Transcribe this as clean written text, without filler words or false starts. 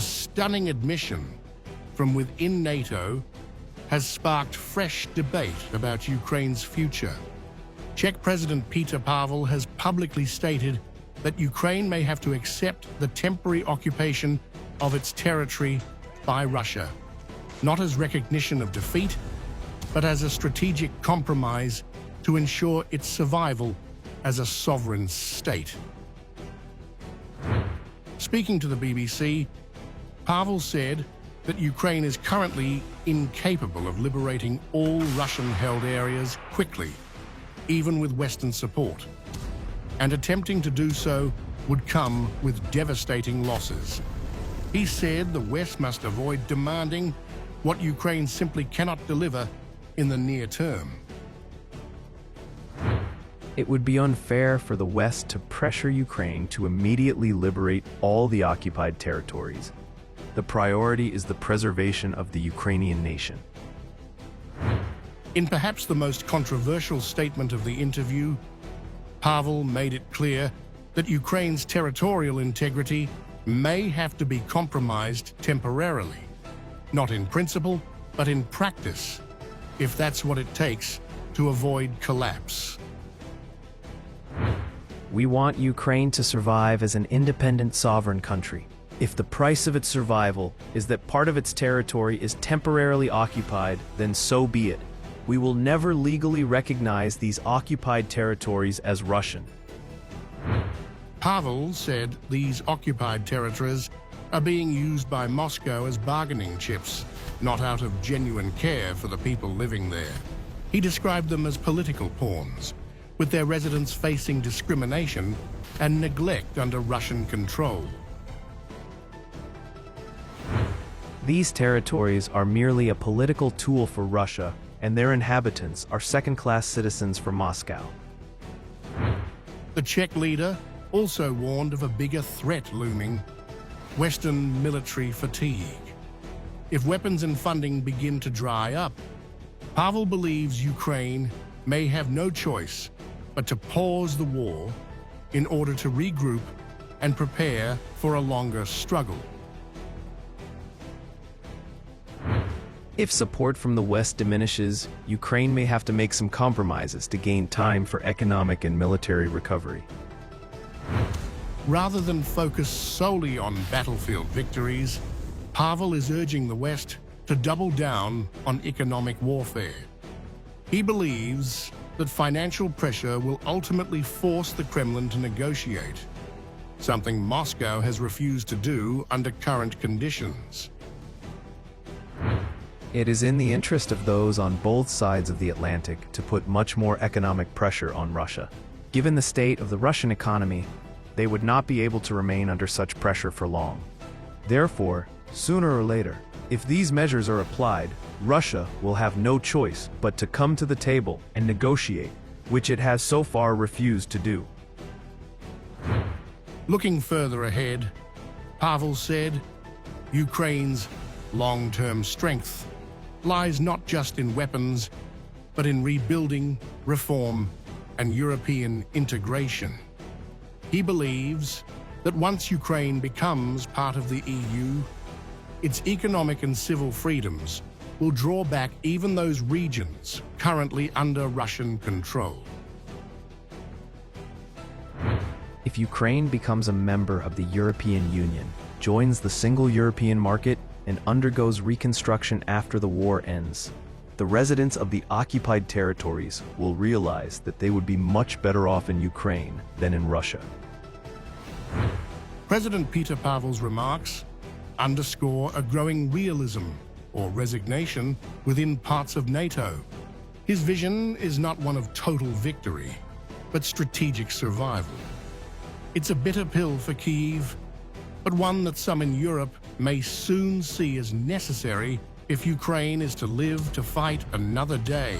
a stunning admission from within NATO has sparked fresh debate about Ukraine's future. Czech President Petr Pavel has publicly stated that Ukraine may have to accept the temporary occupation of its territory by Russia, not as recognition of defeat, but as a strategic compromise to ensure its survival as a sovereign state. Speaking to the BBC, Pavel said that Ukraine is currently incapable of liberating all Russian-held areas quickly, even with Western support, and attempting to do so would come with devastating losses. He said the West must avoid demanding what Ukraine simply cannot deliver in the near term. It would be unfair for the West to pressure Ukraine to immediately liberate all the occupied territories. The priority is the preservation of the Ukrainian nation. In perhaps the most controversial statement of the interview, Pavel made it clear that Ukraine's territorial integrity may have to be compromised temporarily, not in principle, but in practice, if that's what it takes to avoid collapse. We want Ukraine to survive as an independent sovereign country. If the price of its survival is that part of its territory is temporarily occupied, then so be it. We will never legally recognize these occupied territories as Russian. Pavel said these occupied territories are being used by Moscow as bargaining chips, not out of genuine care for the people living there. He described them as political pawns, with their residents facing discrimination and neglect under Russian control. These territories are merely a political tool for Russia, and their inhabitants are second-class citizens for Moscow. The Czech leader also warned of a bigger threat looming: Western military fatigue. If weapons and funding begin to dry up, Pavel believes Ukraine may have no choice but to pause the war in order to regroup and prepare for a longer struggle. If support from the West diminishes, Ukraine may have to make some compromises to gain time for economic and military recovery. Rather than focus solely on battlefield victories, Pavel is urging the West to double down on economic warfare. He believes that financial pressure will ultimately force the Kremlin to negotiate, something Moscow has refused to do under current conditions. It is in the interest of those on both sides of the Atlantic to put much more economic pressure on Russia. Given the state of the Russian economy, they would not be able to remain under such pressure for long. Therefore, sooner or later, if these measures are applied, Russia will have no choice but to come to the table and negotiate, which it has so far refused to do. Looking further ahead, Pavel said, Ukraine's long-term strength lies not just in weapons, but in rebuilding, reform, and European integration. He believes that once Ukraine becomes part of the EU, its economic and civil freedoms will draw back even those regions currently under Russian control. If Ukraine becomes a member of the European Union, joins the single European market, and undergoes reconstruction after the war ends, the residents of the occupied territories will realize that they would be much better off in Ukraine than in Russia. President Petr Pavel's remarks underscore a growing realism or resignation within parts of NATO. His vision is not one of total victory, but strategic survival. It's a bitter pill for Kyiv, but one that some in Europe may soon see as necessary if Ukraine is to live to fight another day.